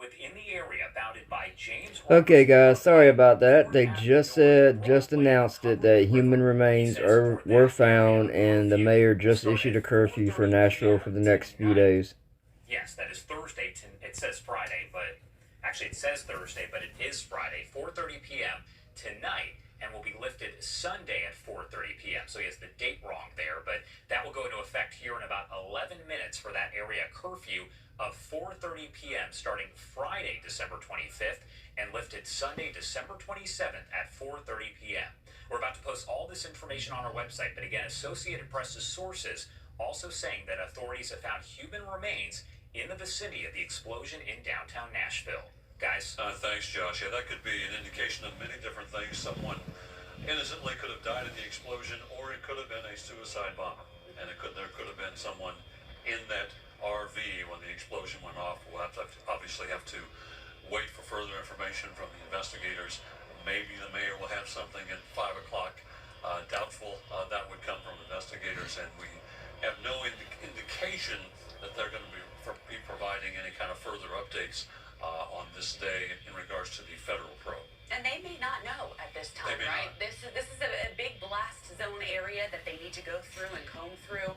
within the area bounded by James. Okay, guys, sorry about that. They just announced it that human remains were found, and the mayor just issued a curfew for Nashville for the next few days. Yes, that is Thursday. It says Friday, but actually it says Thursday, but it is Friday, 4:30 p.m. tonight, and will be lifted Sunday at 4:30 p.m. So he has the date wrong there, but that will go into effect here in about 11 minutes for that area curfew of 4:30 p.m. starting Friday, December 25th, and lifted Sunday, December 27th at 4:30 p.m. We're about to post all this information on our website, but again, Associated Press's sources also saying that authorities have found human remains in the vicinity of the explosion in downtown Nashville. Guys? Thanks, Josh. Yeah, that could be an indication of many different things. Someone innocently could have died in the explosion, or it could have been a suicide bomber. And there could have been someone in that RV when the explosion went off. We'll obviously have to wait for further information from the investigators. Maybe the mayor will have something at 5 o'clock. Doubtful that would come from investigators, and we have no indication that they're going to be providing any kind of further updates on this day in regards to the federal probe. And they may not know at this time, right? Not. This is a big blast zone area that they need to go through and comb through.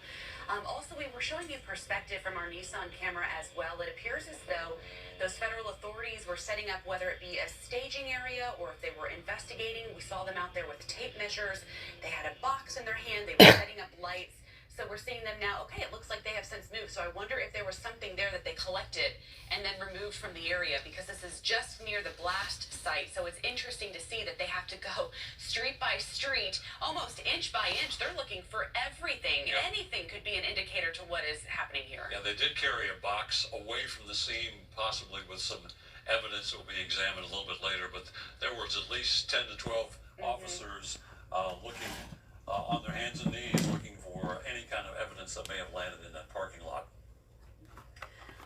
Also, we were showing you perspective from our Nissan camera as well. It appears as though those federal authorities were setting up, whether it be a staging area or if they were investigating. We saw them out there with tape measures. They had a box in their hand. They were setting up lights. So we're seeing them now. Okay, it looks like they have since moved. So I wonder if there was something there that they collected and then removed from the area, because this is just near the blast site. So it's interesting to see that they have to go street by street, almost inch by inch. They're looking for everything. Yep. Anything could be an indicator to what is happening here. Yeah, they did carry a box away from the scene, possibly with some evidence that will be examined a little bit later. But there was at least 10 to 12 officers looking on their hands and knees, looking for any kind of evidence that may have landed in that parking lot.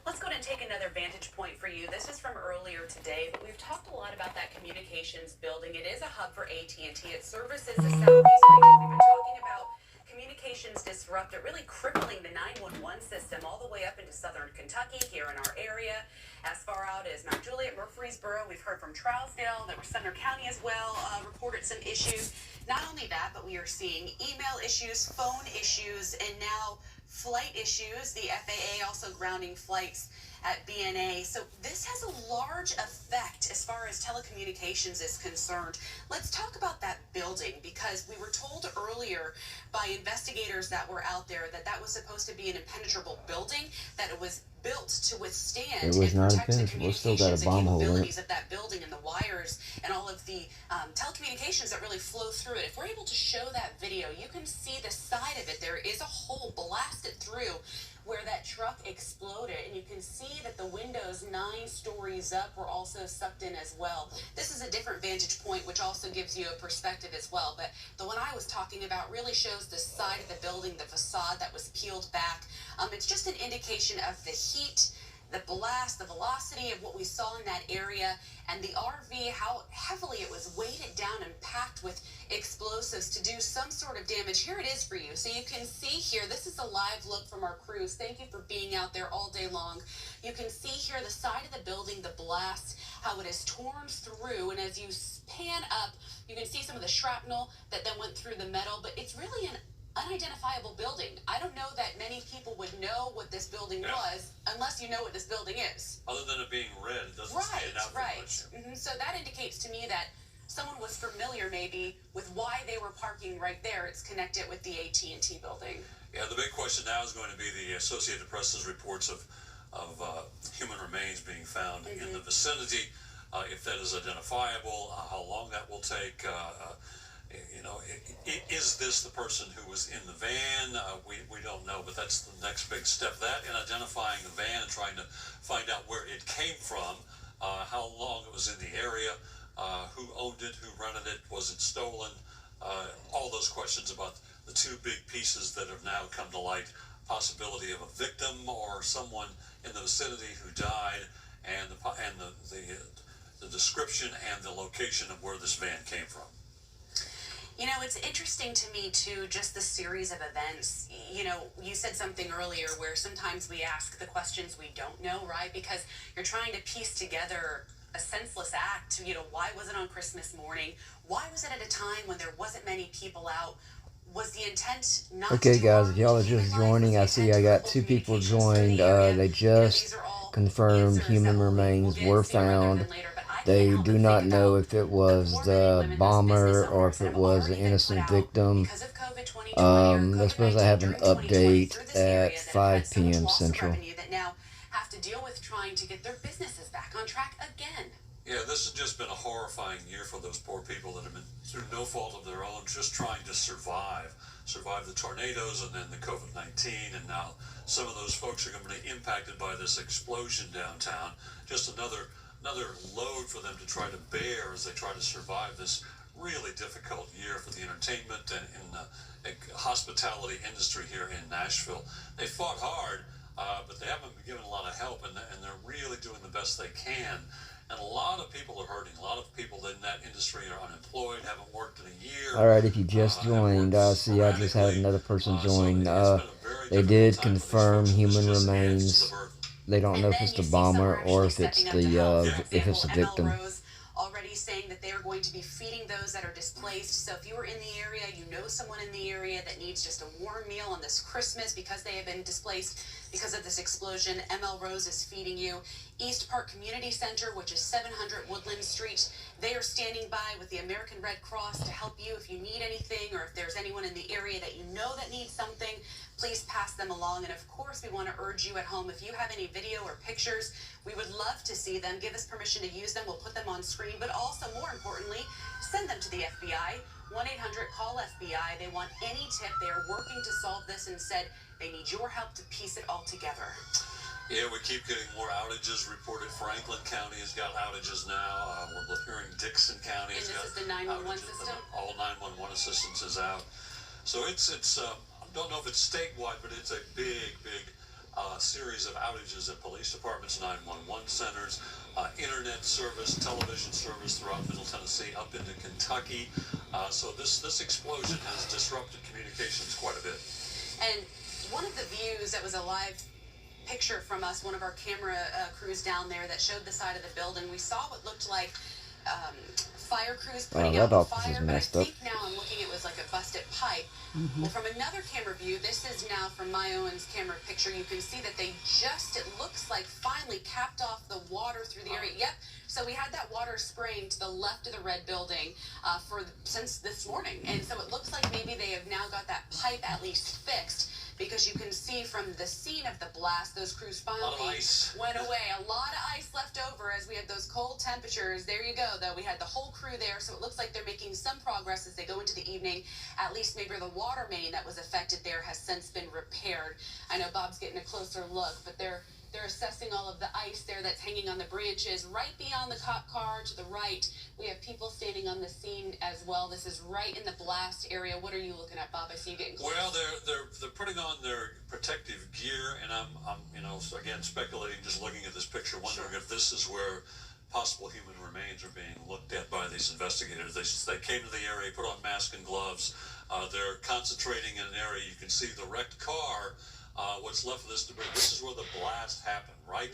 Let's go ahead and take another vantage point for you. This is from earlier today, but we've talked a lot about that communications building. It is a hub for AT&T. It services the Southeast region. We've been talking about communications disrupted, really crippling the 911 system all the way up into southern Kentucky, here in our area, as far out as Mount Juliet, Murfreesboro. We've heard from Trousdale, that was Sumner County as well, reported some issues. Not only that, but we are seeing email issues, phone issues, and now flight issues. The FAA also grounding flights at BNA. So this has a large effect as far as telecommunications is concerned. Let's talk about that building, because we were told earlier by investigators that were out there that that was supposed to be an impenetrable building, that it was built to withstand and protect the communications and capabilities of that building and the wires and all of the telecommunications that really flow through it. If we're able to show that video, you can see the side of it. There is a hole blasted through where that truck exploded, and you can see that the windows 9 stories up were also sucked in as well. This is a different vantage point, which also gives you a perspective as well, but the one I was talking about really shows the side of the building, the facade that was peeled back. It's just an indication of the heat, the blast, the velocity of what we saw in that area, and the RV, how heavily it was weighted down and packed with explosives to do some sort of damage. Here it is for you. So you can see here, this is a live look from our crews. Thank you for being out there all day long. You can see here the side of the building, the blast, how it is torn through, and as you pan up, you can see some of the shrapnel that then went through the metal, but it's really an unidentifiable building. I don't know that many people would know what this building was unless you know what this building is. Other than it being red, it doesn't stand out for much. So that indicates to me that someone was familiar maybe with why they were parking right there. It's connected with the AT&T building. Yeah, the big question now is going to be the Associated Press's reports of human remains being found in the vicinity. If that is identifiable, how long that will take. Is this the person who was in the van? We don't know, but that's the next big step. That and identifying the van and trying to find out where it came from, how long it was in the area, who owned it, who rented it, was it stolen? All those questions about the two big pieces that have now come to light: possibility of a victim or someone in the vicinity who died, and the description and the location of where this van came from. You know, it's interesting to me too, just the series of events. You know, you said something earlier where sometimes we ask the questions we don't know, right? Because you're trying to piece together a senseless act. You know, why was it on Christmas morning? Why was it at a time when there wasn't many people out? Was the intent not to Okay, do guys, if harm y'all to are human just life? Was joining, the I see intent I to got cripple 2 people communications for the joined. area? They You know, just these are all confirmed answers that human we'll remains get were sooner rather found. than later. But I can't They help do but think not know about if it the was poor men and the women, those business bomber or owners if that it have was an already been put innocent out victim. because of COVID 2020 or They're COVID supposed to have 19 an during 2020 update through this at area that have had 5 so much p.m. loss of Central. revenue that now have to deal with trying to get their businesses back on track again. Yeah, this has just been a horrifying year for those poor people that have been, through no fault of their own, just trying to survive the tornadoes and then the COVID-19, and now some of those folks are going to be impacted by this explosion downtown. Just another load for them to try to bear as they try to survive this really difficult year for the entertainment and in the hospitality industry here in Nashville. They fought hard, but they haven't been given a lot of help, and they're really doing the best they can. And a lot of people are hurting. A lot of people in that industry are unemployed, haven't worked in a year. Alright, if you just joined, see, I just had another person join. They did confirm human remains. They don't know if it's the bomber or if it's the victim. Already saying that they are going to be feeding those that are displaced. So if you are in the area, you know someone in the area that needs just a warm meal on this Christmas because they have been displaced because of this explosion, ML Rose is feeding you. East Park Community Center, which is 700 Woodland Street, they are standing by with the American Red Cross to help you if you need anything or if there's anyone in the area that you know that needs something. Please pass them along. And of course, we want to urge you at home, if you have any video or pictures, we would love to see them. Give us permission to use them. We'll put them on screen. But also, more importantly, send them to the FBI. 1-800-CALL-FBI. They want any tip. They are working to solve this and said they need your help to piece it all together. Yeah, we keep getting more outages reported. Franklin County has got outages now. We're hearing Dixon County has got outages. And this is the 911 system? All 911 assistance is out. So it's I don't know if it's statewide, but it's a big series of outages at police departments, 911 centers, internet service, television service throughout Middle Tennessee, up into Kentucky. So this explosion has disrupted communications quite a bit. And one of the views that was a live picture from us, one of our camera crews down there that showed the side of the building, we saw what looked like fire crews putting out the fire, but I think now I'm looking, it was like a busted pipe. Well, from another camera view, this is now from my Owen's camera picture, you can see that they just, it looks like finally capped off the water through the area. Yep, so we had that water spraying to the left of the red building since this morning, and so it looks like maybe they have now got that pipe at least fixed, because you can see from the scene of the blast, those crews finally went away. A lot of ice left over as we had those cold temperatures. There you go, though. We had the whole crew there, so it looks like they're making some progress as they go into the evening. At least maybe the water main that was affected there has since been repaired. I know Bob's getting a closer look, but they're assessing all of the ice there that's hanging on the branches. Right beyond the cop car to the right, we have people standing on the scene as well. This is right in the blast area. What are you looking at, Bob? I see you getting close. Well, they're putting on their protective gear, and I'm so again speculating, just looking at this picture, wondering if this is where possible human remains are being looked at by these investigators. They came to the area, put on masks and gloves. They're concentrating in an area. You can see the wrecked car. What's left of this debris. This is where the blast happened. Right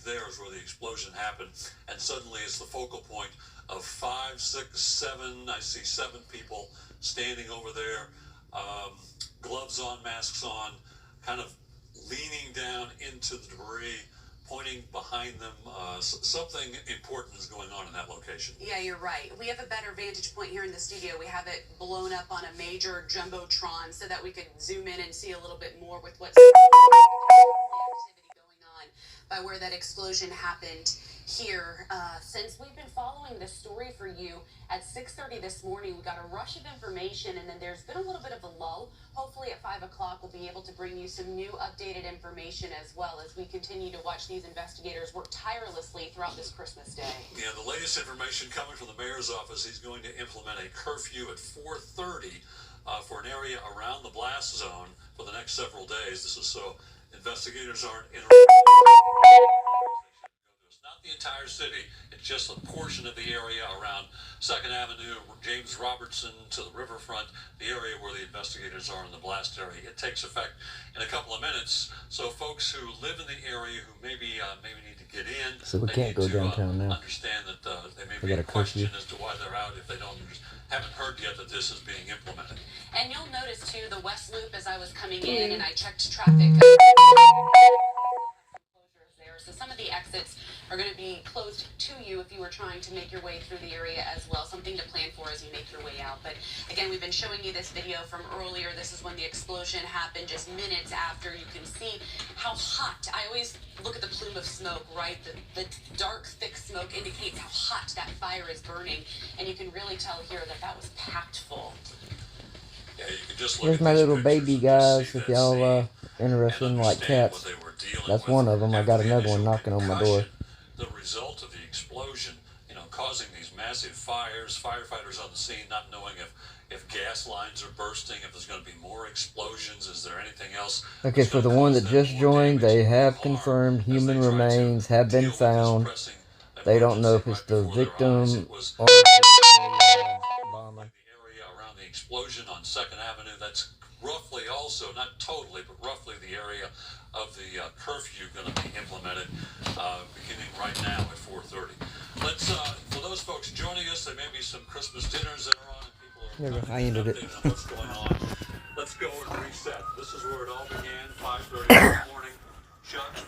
there is where the explosion happened, and suddenly it's the focal point of 5, 6, 7. I see 7 people standing over there, gloves on, masks on, kind of leaning down into the debris, pointing behind them. Something important is going on in that location. Yeah, you're right. We have a better vantage point here in the studio. We have it blown up on a major jumbotron so that we could zoom in and see a little bit more with what's activity going on by where that explosion happened here. Since we've been following this story for you at 6:30 this morning, we got a rush of information, and then there's been a little bit of a lull. Hopefully at 5 o'clock we'll be able to bring you some new updated information as well as we continue to watch these investigators work tirelessly throughout this Christmas day. Yeah, the latest information coming from the mayor's office, he's going to implement a curfew at 4:30 for an area around the blast zone for the next several days. This is so investigators aren't interrupted. It's not the entire city. It's just a portion of the area around 2nd Avenue, James Robertson to the riverfront, the area where the investigators are in the blast area. It takes effect in a couple of minutes. So folks who live in the area who maybe need to get in, So we can't go downtown now. Understand that they may They be got a a curfew. question as to why they're out if they haven't heard yet that this is being implemented. And you'll notice too, the West Loop as I was coming in and I checked traffic. So some of the exits are going to be closed to you if you were trying to make your way through the area as well. Something to plan for as you make your way out. But again, we've been showing you this video from earlier. This is when the explosion happened, just minutes after. You can see how hot. I always look at the plume of smoke, right? The dark, thick smoke indicates how hot that fire is burning. And you can really tell here that that was packed full. Yeah, you can just look Here's at my these little pictures baby and guys. see If that y'all scene interested and in like understand cats, what they were dealing that's with. one of them. I got After the another one initial knocking on my door. concussion, the result of the explosion, causing these massive fires, firefighters on the scene not knowing if gas lines are bursting, if there's going to be more explosions, is there anything else? Okay, for the one that just joined, they have confirmed human remains have been found. They don't know if it's the victim or the bomber. The area around the explosion on 2nd Avenue, that's roughly also, not totally, but roughly the area of the curfew going to be implemented beginning right now at 4:30. Let's, for those folks joining us, there may be some Christmas dinners that are on and people are There we go. I ended it. updated on what's going on. Let's go and reset. This is where it all began, 5:30 in the morning. Chuck.